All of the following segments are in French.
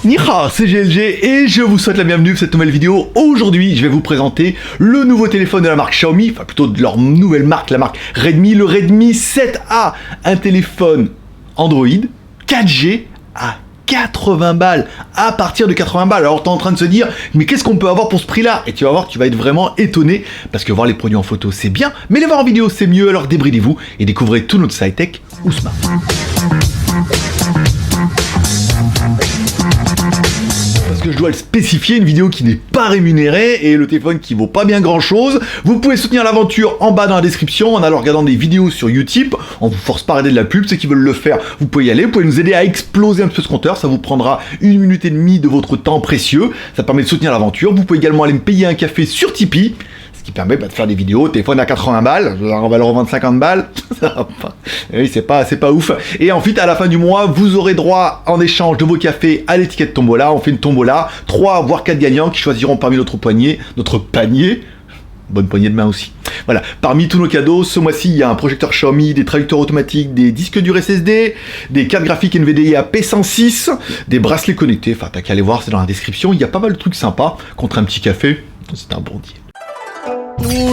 Ni hao, c'est GLG et je vous souhaite la bienvenue pour cette nouvelle vidéo. Aujourd'hui, je vais vous présenter le nouveau téléphone de la marque Xiaomi, enfin plutôt de leur nouvelle marque, la marque Redmi, le Redmi 7A, un téléphone Android 4G à 80 balles, à partir de 80 balles. Alors t'es en train de se dire, mais qu'est-ce qu'on peut avoir pour ce prix-là? Et tu vas voir, tu vas être vraiment étonné, parce que voir les produits en photo c'est bien, mais les voir en vidéo c'est mieux, alors débridez-vous et découvrez tout notre sci-tech ou smart. Que je dois le spécifier, une vidéo qui n'est pas rémunérée et le téléphone qui vaut pas bien grand chose. Vous pouvez soutenir l'aventure en bas dans la description en allant regarder des vidéos sur Utip. On vous force pas à regarder de la pub, ceux qui veulent le faire, vous pouvez y aller, vous pouvez nous aider à exploser un peu ce compteur, ça vous prendra 1 minute et demie de votre temps précieux, ça permet de soutenir l'aventure. Vous pouvez également aller me payer un café sur Tipeee, qui permet de faire des vidéos, téléphone à 80 balles, on va le revendre 50 balles, oui, c'est pas ouf. Et ensuite, à la fin du mois, vous aurez droit, en échange de vos cafés, à l'étiquette tombola. On fait une tombola, 3 voire 4 gagnants qui choisiront parmi notre panier, bonne poignée de main aussi. Voilà, parmi tous nos cadeaux, ce mois-ci, il y a un projecteur Xiaomi, des traducteurs automatiques, des disques durs SSD, des cartes graphiques NVIDIA P106, des bracelets connectés, enfin t'as qu'à aller voir, c'est dans la description, il y a pas mal de trucs sympas, contre un petit café, c'est un bon deal.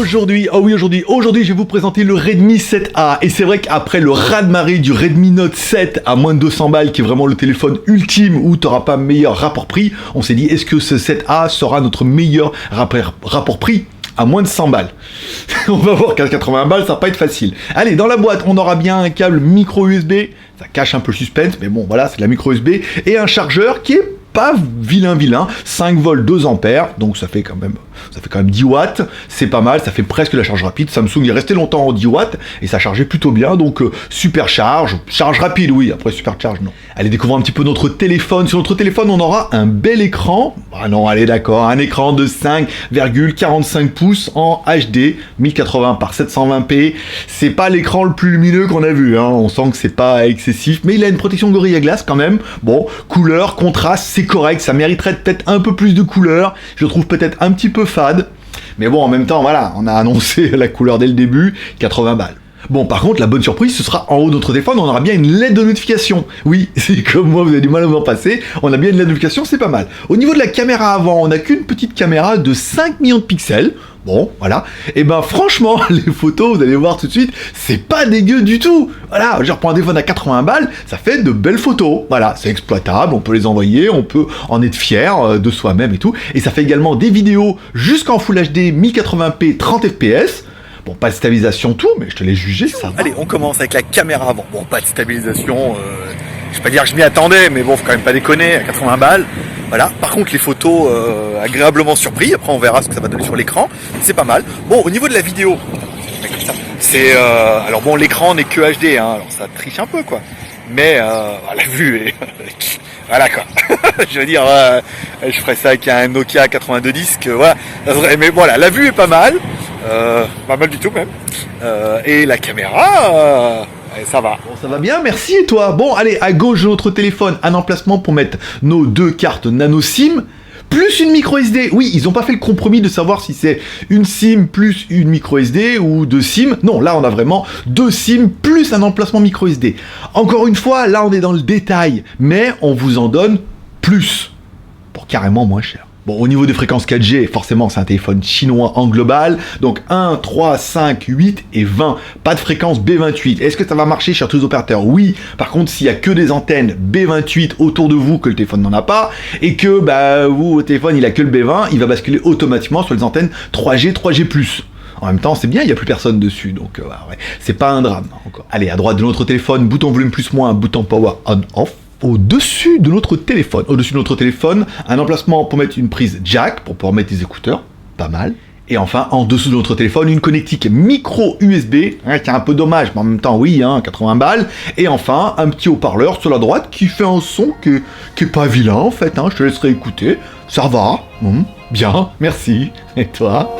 Aujourd'hui, je vais vous présenter le Redmi 7A, et c'est vrai qu'après le raz-de-marée du Redmi Note 7 à moins de 200 balles, qui est vraiment le téléphone ultime où tu n'auras pas meilleur rapport-prix, on s'est dit, est-ce que ce 7A sera notre meilleur rapport-prix à moins de 100 balles? On va voir qu'à 80 balles, ça va pas être facile. Allez, dans la boîte, on aura bien un câble micro USB, ça cache un peu le suspense, mais bon, voilà, c'est de la micro USB, et un chargeur qui est pas vilain, 5 volts 2 ampères, donc ça fait quand même 10 watts, c'est pas mal, ça fait presque la charge rapide. Samsung est resté longtemps en 10 watts et ça chargeait plutôt bien, donc super charge rapide, oui, après super charge non. Allez, découvrons un petit peu notre téléphone. Sur notre téléphone, on aura un bel écran, ah non, allez d'accord, un écran de 5,45 pouces en HD, 1080 par 720p, c'est pas l'écran le plus lumineux qu'on a vu, hein. On sent que c'est pas excessif, mais il a une protection Gorilla Glass quand même, bon, couleur, contraste, c'est correct, ça mériterait peut-être un peu plus de couleur, je le trouve peut-être un petit peu fade, mais bon, en même temps, voilà, on a annoncé la couleur dès le début, 80 balles. Bon, par contre, la bonne surprise, ce sera en haut de notre téléphone, on aura bien une LED de notification. Oui, c'est comme moi, vous avez du mal à vous en passer, on a bien une LED de notification, c'est pas mal. Au niveau de la caméra avant, on n'a qu'une petite caméra de 5 millions de pixels. Bon, voilà. Et ben franchement, les photos, vous allez voir tout de suite, c'est pas dégueu du tout. Voilà, je reprends un téléphone à 80 balles, ça fait de belles photos. Voilà, c'est exploitable, on peut les envoyer, on peut en être fier de soi-même et tout. Et ça fait également des vidéos jusqu'en Full HD 1080p 30 fps. Bon, pas de stabilisation tout, mais je te l'ai jugé, ça va. Allez, on commence avec la caméra avant. Bon, pas de stabilisation, je vais pas dire que je m'y attendais, mais bon, faut quand même pas déconner, à 80 balles. Voilà, par contre les photos, agréablement surpris, après on verra ce que ça va donner sur l'écran, c'est pas mal. Bon, au niveau de la vidéo, c'est... alors bon, l'écran n'est que HD, hein, alors ça triche un peu quoi, mais la vue est... voilà quoi, je veux dire, je ferais ça avec un Nokia 8210, voilà, mais voilà, la vue est pas mal du tout même, et la caméra... ça va. Bon, ça va bien, merci, et toi? Bon, allez, à gauche de notre téléphone, un emplacement pour mettre nos 2 cartes nano SIM, plus une micro SD. Oui, ils n'ont pas fait le compromis de savoir si c'est une SIM plus une micro SD ou 2 SIM. Non, là, on a vraiment 2 SIM plus un emplacement micro SD. Encore une fois, là, on est dans le détail, mais on vous en donne plus, pour carrément moins cher. Bon, au niveau des fréquences 4G, forcément, c'est un téléphone chinois en global. Donc 1, 3, 5, 8 et 20. Pas de fréquence B28. Est-ce que ça va marcher sur tous les opérateurs? Oui. Par contre, s'il y a que des antennes B28 autour de vous, que le téléphone n'en a pas, et que vous, votre téléphone, il a que le B20, il va basculer automatiquement sur les antennes 3G, 3G+. En même temps, c'est bien, il n'y a plus personne dessus, donc ouais, c'est pas un drame encore. Allez, à droite de notre téléphone, bouton volume plus moins, bouton power on-off. Au-dessus de notre téléphone, un emplacement pour mettre une prise jack, pour pouvoir mettre des écouteurs, pas mal. Et enfin, en dessous de notre téléphone, une connectique micro USB, hein, qui est un peu dommage, mais en même temps, oui, hein, 80 balles. Et enfin, un petit haut-parleur sur la droite qui fait un son qui est pas vilain, en fait, hein, je te laisserai écouter. Ça va, bien, merci. Et toi ?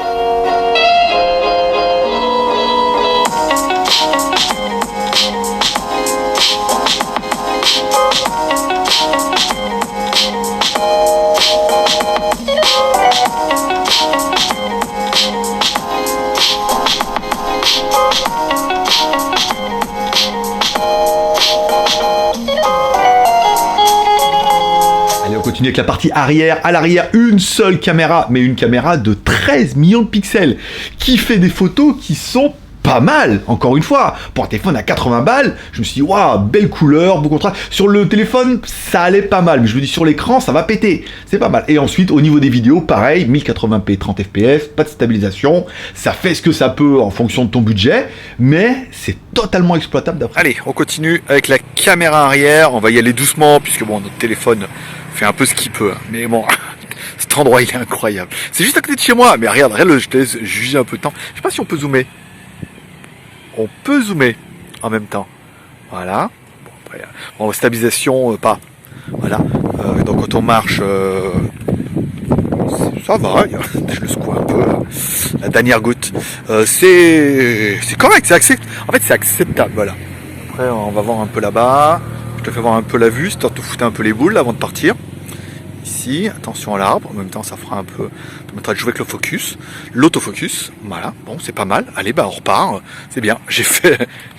continue avec la partie arrière. À l'arrière, une seule caméra, mais une caméra de 13 millions de pixels, qui fait des photos qui sont pas mal, encore une fois. Pour un téléphone à 80 balles, je me suis dit, waouh, belle couleur, beau contraste. Sur le téléphone, ça allait pas mal, mais je me dis, sur l'écran, ça va péter. C'est pas mal. Et ensuite, au niveau des vidéos, pareil, 1080p, 30 fps, pas de stabilisation. Ça fait ce que ça peut en fonction de ton budget, mais c'est totalement exploitable d'après. Allez, on continue avec la caméra arrière. On va y aller doucement, puisque bon, notre téléphone fait un peu ce qu'il peut. Mais bon, cet endroit, il est incroyable. C'est juste à côté de chez moi. Mais regarde, je te laisse juger un peu de temps. Je sais pas si on peut zoomer. On peut zoomer en même temps. Voilà. Bon, après, bon, stabilisation, pas. Voilà. Donc quand on marche, ça va. Je le secoue un peu. La dernière goutte. C'est correct. En fait, c'est acceptable. Voilà. Après, on va voir un peu là-bas. Je te fais voir un peu la vue, histoire de te foutre un peu les boules avant de partir. Ici, attention à l'arbre, en même temps ça fera un peu, ça permettra de jouer avec le focus, l'autofocus, voilà, bon c'est pas mal, allez bah on repart, c'est bien, j'ai fait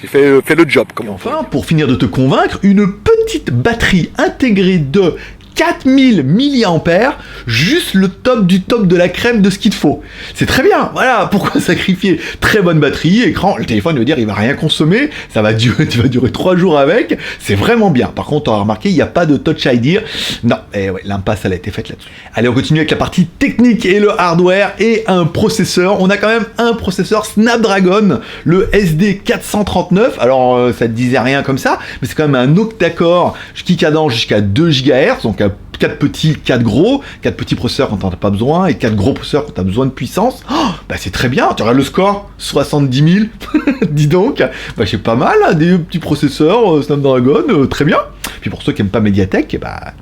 le job. Et enfin, pour finir de te convaincre, une petite batterie intégrée de 4000 mAh, juste le top du top de la crème de ce qu'il te faut. C'est très bien, voilà, pourquoi sacrifier? Très bonne batterie, écran, le téléphone veut dire il va rien consommer, ça va durer, tu vas durer 3 jours avec, c'est vraiment bien. Par contre, on a remarqué, il n'y a pas de Touch ID, non, et ouais, l'impasse elle a été faite là-dessus. Allez, on continue avec la partie technique et le hardware et un processeur. On a quand même un processeur Snapdragon, le SD439, alors ça te disait rien comme ça, mais c'est quand même un octa-core qui cadence jusqu'à 2 GHz, donc 4 petits, 4 gros, 4 petits processeurs quand t'en as pas besoin, et 4 gros processeurs quand t'as besoin de puissance. Oh, bah c'est très bien, tu regardes le score, 70 000, dis donc, bah c'est pas mal, hein, des petits processeurs Snapdragon, très bien. Puis pour ceux qui aiment pas Mediatek, bah...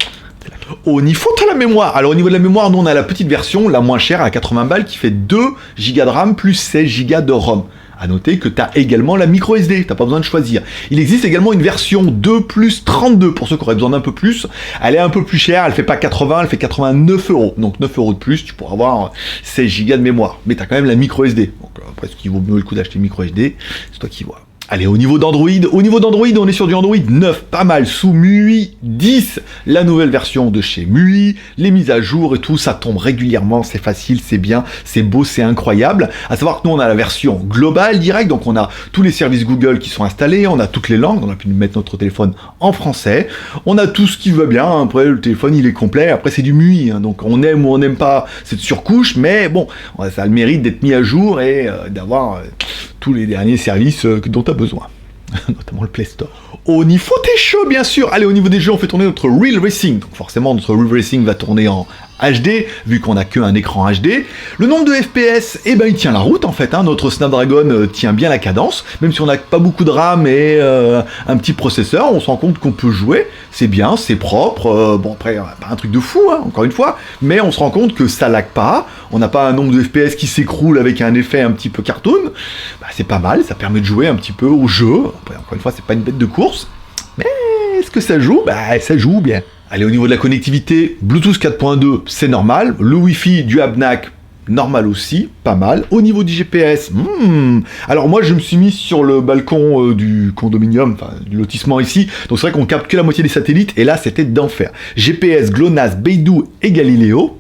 Au niveau de la mémoire, alors au niveau de la mémoire, nous on a la petite version, la moins chère à 80 balles, qui fait 2 Go de RAM plus 16 Go de ROM. A noter que tu as également la micro SD, t'as pas besoin de choisir. Il existe également une version 2 plus 32, pour ceux qui auraient besoin d'un peu plus. Elle est un peu plus chère, elle fait pas 80, elle fait 89 €. Donc 9 € de plus, tu pourras avoir 16 Go de mémoire. Mais tu as quand même la micro SD. Donc après, ce qui vaut mieux le coup d'acheter micro SD, c'est toi qui vois. Allez, au niveau d'Android, on est sur du Android 9, pas mal, sous MUI 10, la nouvelle version de chez MUI, les mises à jour et tout, ça tombe régulièrement, c'est facile, c'est bien, c'est beau, c'est incroyable. À savoir que nous, on a la version globale, direct, donc on a tous les services Google qui sont installés, on a toutes les langues, on a pu mettre notre téléphone en français, on a tout ce qui va bien, après le téléphone il est complet, après c'est du MUI, hein, donc on aime ou on n'aime pas cette surcouche, mais bon, ça a le mérite d'être mis à jour et d'avoir... tous les derniers services dont tu as besoin, notamment le Play Store. Au niveau des jeux, bien sûr, allez, au niveau des jeux, on fait tourner notre Real Racing. Donc forcément, notre Real Racing va tourner en HD, vu qu'on n'a qu'un écran HD. Le nombre de FPS, eh ben, il tient la route, en fait. Hein. Notre Snapdragon tient bien la cadence, même si on n'a pas beaucoup de RAM et un petit processeur, on se rend compte qu'on peut jouer. C'est bien, c'est propre. Bon, après, pas un truc de fou, hein, encore une fois, mais on se rend compte que ça lag pas. On n'a pas un nombre de FPS qui s'écroule avec un effet un petit peu cartoon. Bah, c'est pas mal, ça permet de jouer un petit peu au jeu. Après, encore une fois, c'est pas une bête de course. Mais est-ce que ça joue? Bah, ça joue bien. Allez, au niveau de la connectivité, Bluetooth 4.2, c'est normal. Le Wi-Fi du ABNAC, normal aussi, pas mal. Au niveau du GPS, alors moi je me suis mis sur le balcon du condominium, enfin du lotissement ici, donc c'est vrai qu'on capte que la moitié des satellites, et là c'était d'enfer. GPS, GLONASS, Beidou et Galileo.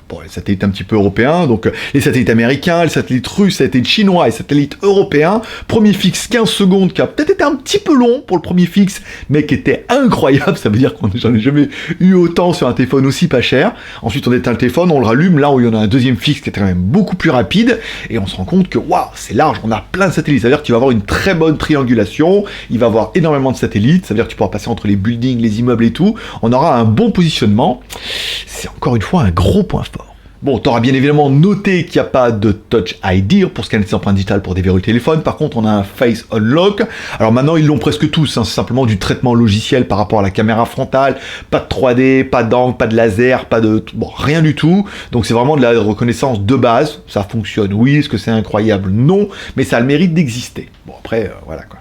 Bon, les satellites un petit peu européens, donc les satellites américains, les satellites russes, les satellites chinois et les satellites européens. Premier fixe 15 secondes, qui a peut-être été un petit peu long pour le premier fixe, mais qui était incroyable. Ça veut dire qu'on j'en ai jamais eu autant sur un téléphone aussi pas cher. Ensuite, on éteint le téléphone, on le rallume, là où il y en a un deuxième fixe qui était quand même beaucoup plus rapide, et on se rend compte que waouh, c'est large, on a plein de satellites. Ça veut dire que tu vas avoir une très bonne triangulation, il va avoir énormément de satellites, ça veut dire que tu pourras passer entre les buildings, les immeubles et tout. On aura un bon positionnement. C'est encore une fois un gros point fort. Bon, tu auras bien évidemment noté qu'il n'y a pas de Touch ID pour scanner ses empreintes digitales pour déverrouiller le téléphone. Par contre, on a un Face Unlock. Alors maintenant, ils l'ont presque tous. Hein. C'est simplement du traitement logiciel par rapport à la caméra frontale. Pas de 3D, pas d'angle, pas de laser, pas de... Bon, rien du tout. Donc c'est vraiment de la reconnaissance de base. Ça fonctionne. Oui, est-ce que c'est incroyable? Non. Mais ça a le mérite d'exister. Bon, après, voilà quoi.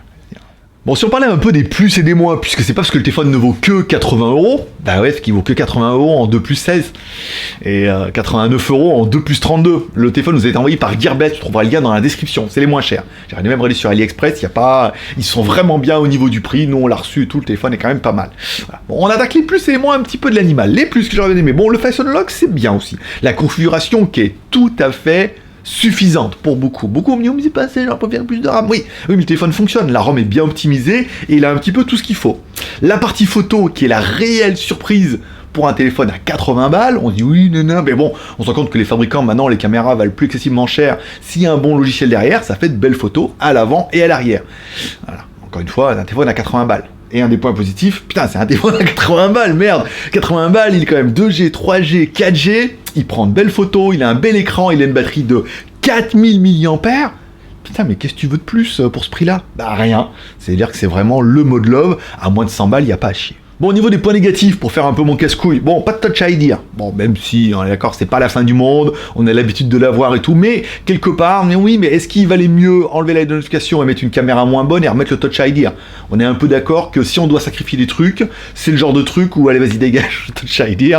Bon, si on parlait un peu des plus et des moins, puisque c'est pas parce que le téléphone ne vaut que 80 euros, bah ouais, parce qu'il vaut que 80 euros en 2 plus 16, et 89 euros en 2 plus 32. Le téléphone vous a été envoyé par Gearbest, tu trouveras le lien dans la description, c'est les moins chers. J'ai même regardé sur AliExpress, y a pas... ils sont vraiment bien au niveau du prix, nous on l'a reçu et tout, le téléphone est quand même pas mal. Voilà. Bon, on attaque les plus et les moins un petit peu de l'animal. Les plus que j'aurais bien aimé, bon, le Face Unlock c'est bien aussi. La configuration qui est tout à fait suffisante pour beaucoup. Beaucoup me disent, mais c'est pas assez, j'aurais préféré plus de RAM. Oui, mais le téléphone fonctionne, la ROM est bien optimisée et il a un petit peu tout ce qu'il faut. La partie photo, qui est la réelle surprise pour un téléphone à 80 balles, on se dit oui, non, mais bon, on se rend compte que les fabricants, maintenant, les caméras valent plus excessivement cher. S'il y a un bon logiciel derrière, ça fait de belles photos à l'avant et à l'arrière. Voilà. Encore une fois, un téléphone à 80 balles. Et un des points positifs, putain, c'est un téléphone à 80 balles, merde, 80 balles, il est quand même 2G, 3G, 4G, il prend de belles photos, il a un bel écran, il a une batterie de 4000 mAh. Putain, mais qu'est-ce que tu veux de plus pour ce prix-là? Bah rien, c'est-à-dire que c'est vraiment le mode love, à moins de 100 balles, il n'y a pas à chier. Bon, au niveau des points négatifs, pour faire un peu mon casse-couille, bon, pas de Touch ID. Bon, même si, on est d'accord, c'est pas la fin du monde, on a l'habitude de l'avoir et tout, mais quelque part, mais oui, mais est-ce qu'il valait mieux enlever la notification et mettre une caméra moins bonne et remettre le Touch ID? On est un peu d'accord que si on doit sacrifier des trucs, c'est le genre de truc où, allez, vas-y, dégage le Touch ID,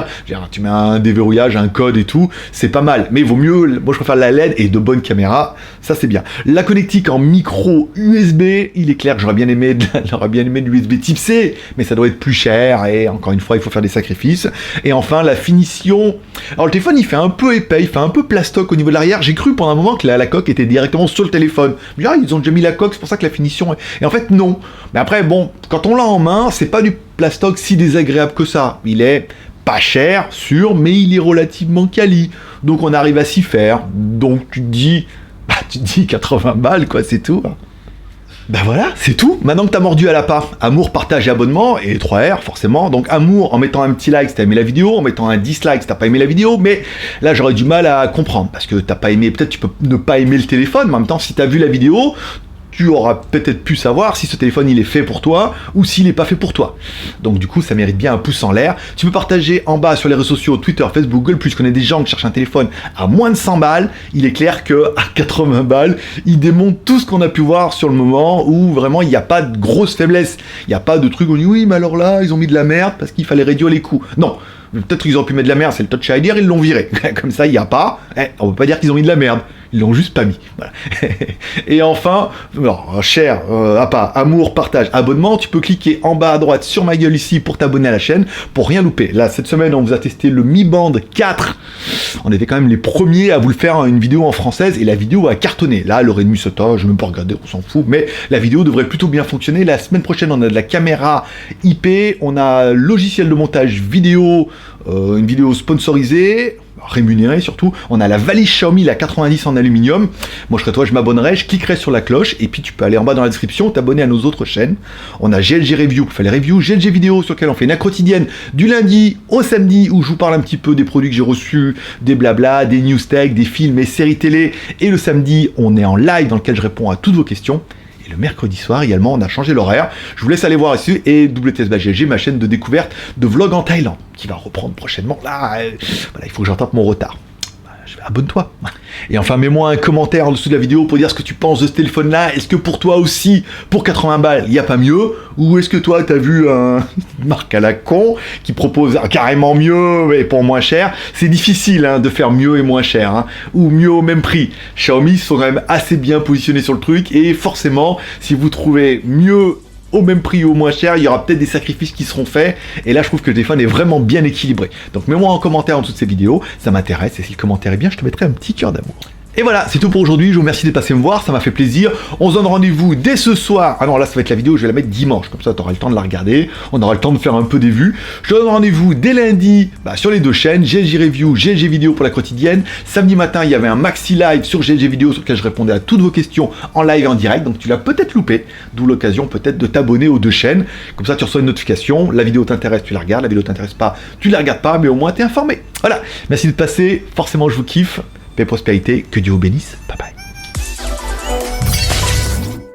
tu mets un déverrouillage, un code et tout, c'est pas mal. Mais il vaut mieux, moi je préfère la LED et de bonnes caméras, ça c'est bien. La connectique en micro USB, il est clair que j'aurais bien aimé de l'USB type C, mais ça doit être plus cher. Et encore une fois, il faut faire des sacrifices. Et enfin, la finition. Alors, le téléphone, il fait un peu épais, il fait un peu plastoc au niveau de l'arrière. J'ai cru pendant un moment que la coque était directement sur le téléphone. Mais ils ont déjà mis la coque, c'est pour ça que la finition. Et en fait, non. Mais après, bon, quand on l'a en main, c'est pas du plastoc si désagréable que ça. Il est pas cher, sûr, mais il est relativement quali. Donc, on arrive à s'y faire. Donc, tu te dis 80 balles, quoi, c'est tout. Ben voilà, c'est tout. Maintenant que t'as mordu à l'appât, amour, partage et abonnement, et 3R forcément. Donc amour en mettant un petit like si t'as aimé la vidéo, en mettant un dislike si t'as pas aimé la vidéo, mais là j'aurais du mal à comprendre, parce que t'as pas aimé, peut-être tu peux ne pas aimer le téléphone, mais en même temps si t'as vu la vidéo, tu auras peut-être pu savoir si ce téléphone il est fait pour toi ou s'il n'est pas fait pour toi. Donc du coup ça mérite bien un pouce en l'air. Tu peux partager en bas sur les réseaux sociaux, Twitter, Facebook, Google+, je connais des gens qui cherchent un téléphone à moins de 100 balles. Il est clair que à 80 balles, il démonte tout ce qu'on a pu voir sur le moment où vraiment il n'y a pas de grosse faiblesse. Il n'y a pas de truc où on dit oui mais alors là ils ont mis de la merde parce qu'il fallait réduire les coûts. Non. Peut-être qu'ils ont pu mettre de la merde, c'est le Touch ID, ils l'ont viré. Comme ça, il n'y a pas. On ne peut pas dire qu'ils ont mis de la merde. Ils l'ont juste pas mis. Voilà. Et enfin, cher, amour, partage, abonnement, tu peux cliquer en bas à droite sur ma gueule ici pour t'abonner à la chaîne pour rien louper. Là, cette semaine, on vous a testé le Mi Band 4. On était quand même les premiers à vous le faire une vidéo en française et la vidéo a cartonné. Là, le Redmi Sota, je ne vais même pas regarder, on s'en fout, mais la vidéo devrait plutôt bien fonctionner. La semaine prochaine, on a de la caméra IP, on a logiciel de montage vidéo, une vidéo sponsorisée, rémunérée surtout, on a la valise Xiaomi, la 90 en aluminium. Moi je serais toi, je m'abonnerais, je cliquerai sur la cloche et puis tu peux aller en bas dans la description, t'abonner à nos autres chaînes. On a GLG Review pour faire les reviews, GLG Vidéo sur lequel on fait une quotidienne du lundi au samedi où je vous parle un petit peu des produits que j'ai reçus, des blabla, des news tech, des films et séries télé, et le samedi on est en live dans lequel je réponds à toutes vos questions. Et le mercredi soir également, on a changé l'horaire. Je vous laisse aller voir ici. Et WTS/GLG, ma chaîne de découverte de vlog en Thaïlande, qui va reprendre prochainement. Là, voilà, il faut que j'entende mon retard. Abonne-toi. Et enfin, mets-moi un commentaire en dessous de la vidéo pour dire ce que tu penses de ce téléphone-là. Est-ce que pour toi aussi, pour 80 balles, il n'y a pas mieux? Ou est-ce que toi, tu as vu une marque à la con qui propose carrément mieux et pour moins cher? C'est difficile de faire mieux et moins cher, ou mieux au même prix. Xiaomi sont quand même assez bien positionnés sur le truc et forcément, si vous trouvez mieux au même prix ou au moins cher, il y aura peut-être des sacrifices qui seront faits, et là je trouve que le téléphone est vraiment bien équilibré. Donc mets-moi en commentaire en dessous de ces vidéos, ça m'intéresse, et si le commentaire est bien, je te mettrai un petit cœur d'amour. Et voilà, c'est tout pour aujourd'hui, je vous remercie de passer me voir, ça m'a fait plaisir. On se donne rendez-vous dès ce soir. Ah non, là ça va être la vidéo, je vais la mettre dimanche, comme ça tu auras le temps de la regarder, on aura le temps de faire un peu des vues. Je te donne rendez-vous dès lundi sur les deux chaînes, GLG Review, GLG Vidéo pour la quotidienne. Samedi matin, il y avait un maxi live sur GLG Vidéo sur lequel je répondais à toutes vos questions en live et en direct, donc tu l'as peut-être loupé, d'où l'occasion peut-être de t'abonner aux deux chaînes. Comme ça tu reçois une notification, la vidéo t'intéresse, tu la regardes, la vidéo t'intéresse pas, tu la regardes pas, mais au moins t'es informé. Voilà, merci de passer, forcément je vous kiffe. Paix et prospérité, que Dieu vous bénisse, bye bye.